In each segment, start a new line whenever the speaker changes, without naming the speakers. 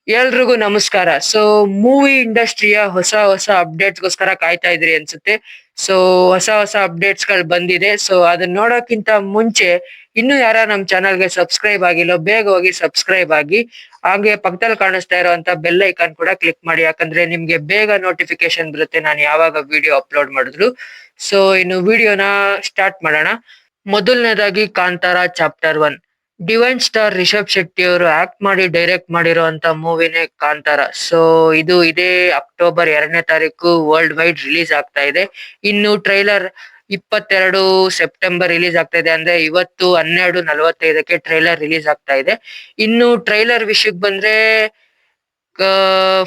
ಎಲ್ರಿಗೂ ನಮಸ್ಕಾರ. ಮೂವಿ ಇಂಡಸ್ಟ್ರಿಯ ಹೊಸ ಹೊಸ ಅಪ್ಡೇಟ್ಸ್‌ಗೋಸ್ಕರ ಕಾಯ್ತಾ ಇದ್ರಿ ಅನ್ಸುತ್ತೆ. ಸೊ ಹೊಸ ಹೊಸ ಅಪ್ಡೇಟ್ಸ್‌ಗಳು ಬಂದಿದೆ. ಅದನ್ನ ನೋಡೋಕ್ಕಿಂತ ಮುಂಚೆ ಇನ್ನೂ ಯಾರ ನಮ್ ಚಾನಲ್‌ಗೆ ಸಬ್ಸ್ಕ್ರೈಬ್ ಆಗಿಲ್ಲೋ ಬೇಗ ಹೋಗಿ ಸಬ್ಸ್ಕ್ರೈಬ್ ಆಗಿ. ಹಾಗೆ ಪಕ್ಕದಲ್ಲಿ ಕಾಣಿಸ್ತಾ ಇರುವಂತ ಬೆಲ್ ಐಕಾನ್ ಕೂಡ ಕ್ಲಿಕ್ ಮಾಡಿ. ಯಾಕಂದ್ರೆ ನಿಮ್ಗೆ ಬೇಗ ನೋಟಿಫಿಕೇಶನ್ ಬರುತ್ತೆ ನಾನು ಯಾವಾಗ ವಿಡಿಯೋ ಅಪ್ಲೋಡ್ ಮಾಡಿದ್ರು. ಇನ್ನು ವಿಡಿಯೋನ ಸ್ಟಾರ್ಟ್ ಮಾಡೋಣ. ಮೊದಲನೇದಾಗಿ Kantara chapter 1. Divine star Rishab Shetty ಅವರು ಆಕ್ಟ್ ಮಾಡಿ ಡೈರೆಕ್ಟ್ ಮಾಡಿರುವಂತ ಮೂವಿನೇ ಕಾಂತಾರ. ಇದು ಇದೇ ಅಕ್ಟೋಬರ್ 2ನೇ ತಾರೀಕು ವರ್ಲ್ಡ್ ವೈಡ್ ರಿಲೀಸ್ ಆಗ್ತಾ ಇದೆ. ಇನ್ನು ಟ್ರೈಲರ್ 22 ಸೆಪ್ಟೆಂಬರ್ ರಿಲೀಸ್ ಆಗ್ತಾ ಇದೆ. ಅಂದ್ರೆ ಇವತ್ತು 12:45ಕ್ಕೆ ಟ್ರೈಲರ್ ರಿಲೀಸ್ ಆಗ್ತಾ ಇದೆ. ಇನ್ನು ಟ್ರೈಲರ್ ವಿಷಯಕ್ಕೆ ಬಂದ್ರೆ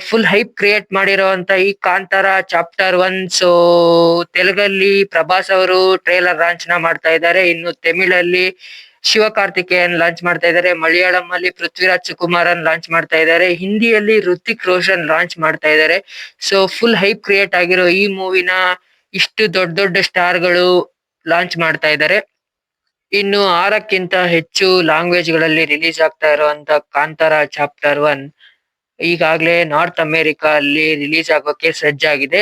ಫುಲ್ ಹೈಪ್ ಕ್ರಿಯೇಟ್ ಮಾಡಿರುವಂತ ಈ ಕಾಂತಾರ ಚಾಪ್ಟರ್ 1. ತೆಲುಗಲ್ಲಿ ಪ್ರಭಾಸ್ ಅವರು ಟ್ರೈಲರ್ ಲಾಂಚ್ ನ ಮಾಡ್ತಾ ಇದ್ದಾರೆ. ಇನ್ನು ತಮಿಳಲ್ಲಿ ಶಿವಕಾರ್ತಿಕೇಯನ್ ಲಾಂಚ್ ಮಾಡ್ತಾ ಇದ್ದಾರೆ. ಮಲಯಾಳಂ ಅಲ್ಲಿ ಪೃಥ್ವಿರಾಜ್ ಸುಕುಮಾರನ್ ಲಾಂಚ್ ಮಾಡ್ತಾ ಇದ್ದಾರೆ. ಹಿಂದಿಯಲ್ಲಿ ಋತಿಕ್ ರೋಷನ್ ಲಾಂಚ್ ಮಾಡ್ತಾ ಇದ್ದಾರೆ. ಫುಲ್ ಹೈಪ್ ಕ್ರಿಯೇಟ್ ಆಗಿರೋ ಈ ಮೂವಿನ ಇಷ್ಟು ದೊಡ್ಡ ದೊಡ್ಡ ಸ್ಟಾರ್ ಗಳು ಲಾಂಚ್ ಮಾಡ್ತಾ ಇದ್ದಾರೆ. ಇನ್ನು 6ಕ್ಕಿಂತ ಹೆಚ್ಚು ಲ್ಯಾಂಗ್ವೇಜ್ ಗಳಲ್ಲಿ ರಿಲೀಸ್ ಆಗ್ತಾ ಇರುವಂತ ಕಾಂತಾರ ಚಾಪ್ಟರ್ 1 ಈಗಾಗಲೇ ನಾರ್ತ್ ಅಮೆರಿಕಾ ಅಲ್ಲಿ ರಿಲೀಸ್ ಆಗೋಕೆ ಸಜ್ಜಾಗಿದೆ.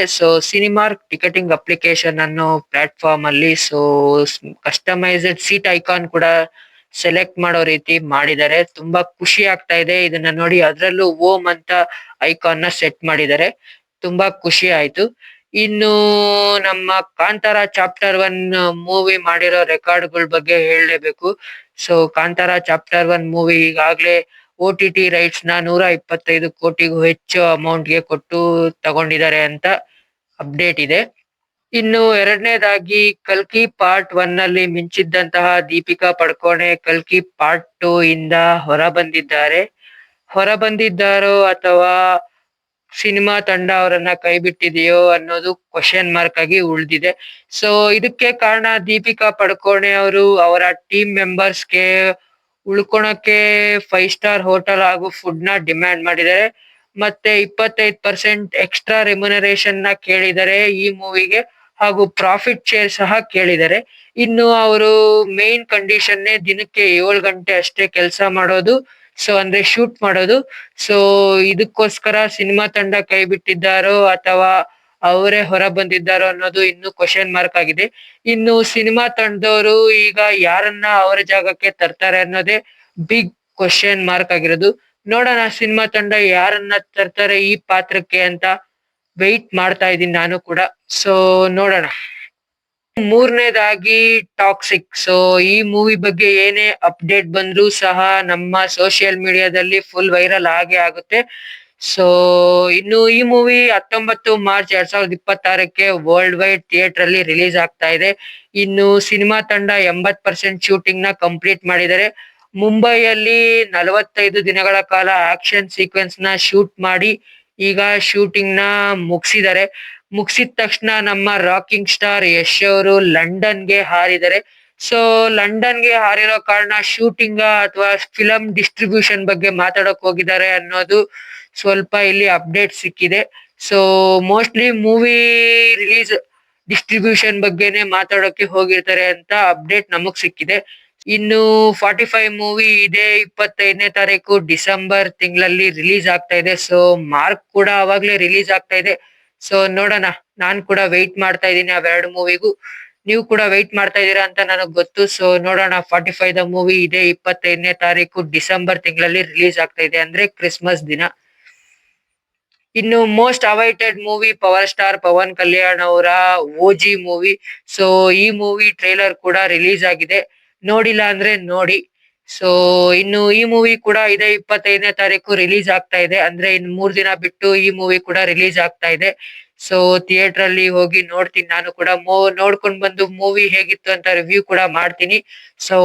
ಸಿನಿಮಾರ್ಕ್ ಟಿಕೆಟಿಂಗ್ ಅಪ್ಲಿಕೇಶನ್ ಅನ್ನೋ ಪ್ಲಾಟ್ಫಾರ್ಮ್ ಅಲ್ಲಿ ಕಸ್ಟಮೈಸ್ಡ್ ಸೀಟ್ ಐಕಾನ್ ಕೂಡ ಸೆಲೆಕ್ಟ್ ಮಾಡೋ ರೀತಿ ಮಾಡಿದ್ದಾರೆ. ತುಂಬಾ ಖುಷಿ ಆಗ್ತಾ ಇದೆ ಇದನ್ನ ನೋಡಿ. ಅದ್ರಲ್ಲೂ ಓಮ್ ಅಂತ ಐಕಾನ್ ನ ಸೆಟ್ ಮಾಡಿದ್ದಾರೆ. ತುಂಬಾ ಖುಷಿ ಆಯ್ತು. ಇನ್ನು ನಮ್ಮ ಕಾಂತಾರ ಚಾಪ್ಟರ್ 1 ಮೂವಿ ಮಾಡಿರೋ ರೆಕಾರ್ಡ್ಗಳ ಬಗ್ಗೆ ಹೇಳಲೇಬೇಕು. ಕಾಂತಾರ ಚಾಪ್ಟರ್ 1 ಮೂವಿ ಈಗಾಗ್ಲೇ OTT ರೈಟ್ಸ್ ನ 125 ಕೋಟಿಗೂ ಹೆಚ್ಚು ಅಮೌಂಟ್ ಗೆ ಕೊಟ್ಟು ತಗೊಂಡಿದ್ದಾರೆ ಅಂತ ಅಪ್ಡೇಟ್ ಇದೆ. ಇನ್ನು ಎರಡನೇದಾಗಿ ಕಲ್ಕಿ ಪಾರ್ಟ್ 1 ನಲ್ಲಿ ಮಿಂಚಿದ್ದಂತಹ ದೀಪಿಕಾ ಪಡುಕೋಣೆ ಕಲ್ಕಿ ಪಾರ್ಟ್ 2 ಇಂದ ಹೊರ ಬಂದಿದ್ದಾರೋ ಅಥವಾ ಸಿನಿಮಾ ತಂಡ ಅವರನ್ನ ಕೈ ಬಿಟ್ಟಿದೆಯೋ ಅನ್ನೋದು ಕ್ವಶನ್ ಮಾರ್ಕ್ ಆಗಿ ಉಳಿದಿದೆ. ಇದಕ್ಕೆ ಕಾರಣ ದೀಪಿಕಾ ಪಡುಕೋಣೆ ಅವರು ಅವರ ಟೀಮ್ ಮೆಂಬರ್ಸ್‌ಗೆ ಉಳ್ಕೊಳಕ್ಕೆ 5 ಸ್ಟಾರ್ ಹೋಟೆಲ್ ಹಾಗೂ ಫುಡ್ ನ ಡಿಮ್ಯಾಂಡ್ ಮಾಡಿದ್ದಾರೆ. ಮತ್ತೆ 25% ಎಕ್ಸ್ಟ್ರಾ ರೆಮ್ಯುನರೇಷನ್ ನ ಕೇಳಿದ್ದಾರೆ ಈ ಮೂವಿಗೆ, ಹಾಗೂ ಪ್ರಾಫಿಟ್ ಶೇರ್ ಸಹ ಕೇಳಿದ್ದಾರೆ. ಇನ್ನು ಅವರು ಮೇನ್ ಕಂಡೀಷನ್ನೇ ದಿನಕ್ಕೆ 7 ಗಂಟೆ ಅಷ್ಟೇ ಕೆಲಸ ಮಾಡೋದು. ಅಂದ್ರೆ ಶೂಟ್ ಮಾಡೋದು. ಸೊ ಇದಕ್ಕೋಸ್ಕರ ಸಿನಿಮಾ ತಂಡ ಕೈ ಬಿಟ್ಟಿದ್ದಾರೋ ಅಥವಾ ಅವರೇ ಹೊರ ಬಂದಿದ್ದಾರೋ ಅನ್ನೋದು ಇನ್ನು ಕ್ವಶನ್ ಮಾರ್ಕ್ ಆಗಿದೆ. ಇನ್ನು ಸಿನಿಮಾ ತಂಡದವರು ಈಗ ಯಾರನ್ನ ಅವರ ಜಾಗಕ್ಕೆ ತರ್ತಾರೆ ಅನ್ನೋದೇ ಬಿಗ್ ಕ್ವಶನ್ ಮಾರ್ಕ್ ಆಗಿರೋದು. ನೋಡೋಣ ಸಿನಿಮಾ ತಂಡ ಯಾರನ್ನ ತರ್ತಾರೆ ಈ ಪಾತ್ರಕ್ಕೆ ಅಂತ ವೆಯ್ಟ್ ಮಾಡ್ತಾ ಇದೀನಿ ನಾನು ಕೂಡ. ಸೊ ನೋಡೋಣ. ಮೂರನೇದಾಗಿ ಟಾಕ್ಸಿಕ್. ಈ ಮೂವಿ ಬಗ್ಗೆ ಏನೇ ಅಪ್ಡೇಟ್ ಬಂದ್ರೂ ಸಹ ನಮ್ಮ ಸೋಷಿಯಲ್ ಮೀಡಿಯಾದಲ್ಲಿ ಫುಲ್ ವೈರಲ್ ಆಗೇ ಆಗುತ್ತೆ. ಸೊ ಇನ್ನು ಈ ಮೂವಿ 19 ಮಾರ್ಚ್ 2026ಕ್ಕೆ ವರ್ಲ್ಡ್ ವೈಡ್ ಥಿಯೇಟರ್ ಅಲ್ಲಿ ರಿಲೀಸ್ ಆಗ್ತಾ ಇದೆ. ಇನ್ನು ಸಿನಿಮಾ ತಂಡ 80% ಶೂಟಿಂಗ್ ನ ಕಂಪ್ಲೀಟ್ ಮಾಡಿದ್ದಾರೆ. ಮುಂಬೈಯಲ್ಲಿ 45 ದಿನಗಳ ಕಾಲ ಆಕ್ಷನ್ ಸೀಕ್ವೆನ್ಸ್ ನ ಶೂಟ್ ಮಾಡಿ ಈಗ ಶೂಟಿಂಗ್ ನ ಮುಗಿಸಿದ್ದಾರೆ. ಮುಗಿಸಿದ ತಕ್ಷಣ ನಮ್ಮ ರಾಕಿಂಗ್ ಸ್ಟಾರ್ ಯಶ್ ಅವರು ಲಂಡನ್ಗೆ ಹಾರಿದ್ದಾರೆ. ಲಂಡನ್ಗೆ ಹಾರಿರೋ ಕಾರಣ ಶೂಟಿಂಗ್ ಅಥವಾ ಫಿಲಂ ಡಿಸ್ಟ್ರಿಬ್ಯೂಷನ್ ಬಗ್ಗೆ ಮಾತಾಡಕ್ ಹೋಗಿದ್ದಾರೆ ಅನ್ನೋದು ಸ್ವಲ್ಪ ಇಲ್ಲಿ ಅಪ್ಡೇಟ್ ಸಿಕ್ಕಿದೆ. ಮೋಸ್ಟ್ಲಿ ಮೂವಿ ರಿಲೀಸ್ ಡಿಸ್ಟ್ರಿಬ್ಯೂಷನ್ ಬಗ್ಗೆನೆ ಮಾತಾಡೋಕೆ ಹೋಗಿರ್ತಾರೆ ಅಂತ ಅಪ್ಡೇಟ್ ನಮಗ್ ಸಿಕ್ಕಿದೆ. ಇನ್ನು 45 ಮೂವಿ ಇದೇ 25ನೇ ತಾರೀಕು ಡಿಸೆಂಬರ್ ತಿಂಗಳಲ್ಲಿ ರಿಲೀಸ್ ಆಗ್ತಾ ಇದೆ. ಮಾರ್ಕ್ ಕೂಡ ಅವಾಗ್ಲೇ ರಿಲೀಸ್ ಆಗ್ತಾ ಇದೆ. ನೋಡೋಣ. ನಾನ್ ಕೂಡ ವೆಯ್ಟ್ ಮಾಡ್ತಾ ಇದ್ದೀನಿ ಅವೆರಡು ಮೂವಿಗೂ. ನೀವು ಕೂಡ ವೆಯ್ಟ್ ಮಾಡ್ತಾ ಇದ್ದೀರಾ ಅಂತ ನನಗ್ ಗೊತ್ತು. ನೋಡೋಣ. 45 ದ ಮೂವಿ ಇದೇ 25ನೇ ತಾರೀಕು ಡಿಸೆಂಬರ್ ತಿಂಗಳಲ್ಲಿ ರಿಲೀಸ್ ಆಗ್ತಾ ಇದೆ, ಅಂದ್ರೆ ಕ್ರಿಸ್ಮಸ್ ದಿನ. ಇನ್ನು most awaited movie power star Pavan Kalyan ಅವರ ಓಜಿ ಮೂವಿ. ಈ ಮೂವಿ ಟ್ರೈಲರ್ ಕೂಡ ರಿಲೀಸ್ ಆಗಿದೆ. ನೋಡಿಲ್ಲ ಅಂದ್ರೆ ನೋಡಿ. ಇನ್ನು ಈ ಮೂವಿ ಕೂಡ ಇದೇ 25ನೇ ತಾರೀಕು ರಿಲೀಸ್ ಆಗ್ತಾ ಇದೆ, ಅಂದ್ರೆ ಇನ್ 3 ದಿನ ಬಿಟ್ಟು ಈ ಮೂವಿ ಕೂಡ ರಿಲೀಸ್ ಆಗ್ತಾ ಇದೆ. ಥಿಯೇಟರ್ ಅಲ್ಲಿ ಹೋಗಿ ನೋಡ್ತೀನಿ ನಾನು ಕೂಡ. ನೋಡ್ಕೊಂಡ್ ಬಂದು ಮೂವಿ ಹೇಗಿತ್ತು ಅಂತ ರಿವ್ಯೂ ಕೂಡ ಮಾಡ್ತೀನಿ.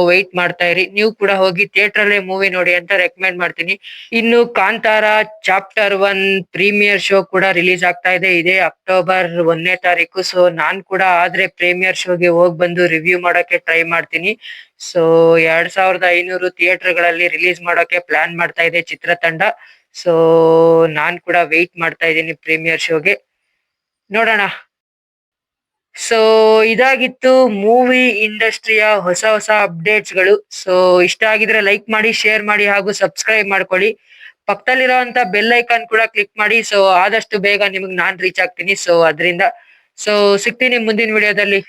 ವೆಯ್ಟ್ ಮಾಡ್ತಾ ಇರಿ. ನೀವು ಕೂಡ ಹೋಗಿ ಥಿಯೇಟರ್ ಅಲ್ಲೇ ಮೂವಿ ನೋಡಿ ಅಂತ ರೆಕಮೆಂಡ್ ಮಾಡ್ತೀನಿ. ಇನ್ನು ಕಾಂತಾರ ಚಾಪ್ಟರ್ 1 ಪ್ರೀಮಿಯರ್ ಶೋ ಕೂಡ ರಿಲೀಸ್ ಆಗ್ತಾ ಇದೆ ಇದೇ ಅಕ್ಟೋಬರ್ 1ನೇ ತಾರೀಕು. ನಾನ್ ಕೂಡ ಆದ್ರೆ ಪ್ರೀಮಿಯರ್ ಶೋಗೆ ಹೋಗ್ ಬಂದು ರಿವ್ಯೂ ಮಾಡಕ್ಕೆ ಟ್ರೈ ಮಾಡ್ತೀನಿ. 2500 ಥಿಯೇಟರ್ ಗಳಲ್ಲಿ ರಿಲೀಸ್ ಮಾಡೋಕೆ ಪ್ಲಾನ್ ಮಾಡ್ತಾ ಇದೆ ಚಿತ್ರತಂಡ. ನಾನ್ ಕೂಡ ವೆಯ್ಟ್ ಮಾಡ್ತಾ ಇದ್ದೀನಿ ಪ್ರೀಮಿಯರ್ ಶೋಗೆ. ನೋಡೋಣ. ಸೊ ಇದಾಗಿತ್ತು ಮೂವಿ ಇಂಡಸ್ಟ್ರಿಯ ಹೊಸ ಹೊಸ ಅಪ್ಡೇಟ್ಸ್ ಗಳು. ಇಷ್ಟ ಆಗಿದ್ರೆ ಲೈಕ್ ಮಾಡಿ, ಶೇರ್ ಮಾಡಿ ಹಾಗೂ ಸಬ್ಸ್ಕ್ರೈಬ್ ಮಾಡ್ಕೊಳ್ಳಿ. ಪಕ್ಕದಲ್ಲಿರುವಂತ ಬೆಲ್ ಐಕಾನ್ ಕೂಡ ಕ್ಲಿಕ್ ಮಾಡಿ. ಸೊ ಆದಷ್ಟು ಬೇಗ ನಿಮಗ್ ನಾನ್ ರೀಚ್ ಆಗ್ತೀನಿ. ಸೊ ಅದರಿಂದ ಸೊ ಸಿಗ್ತೀನಿ ಮುಂದಿನ ವಿಡಿಯೋದಲ್ಲಿ.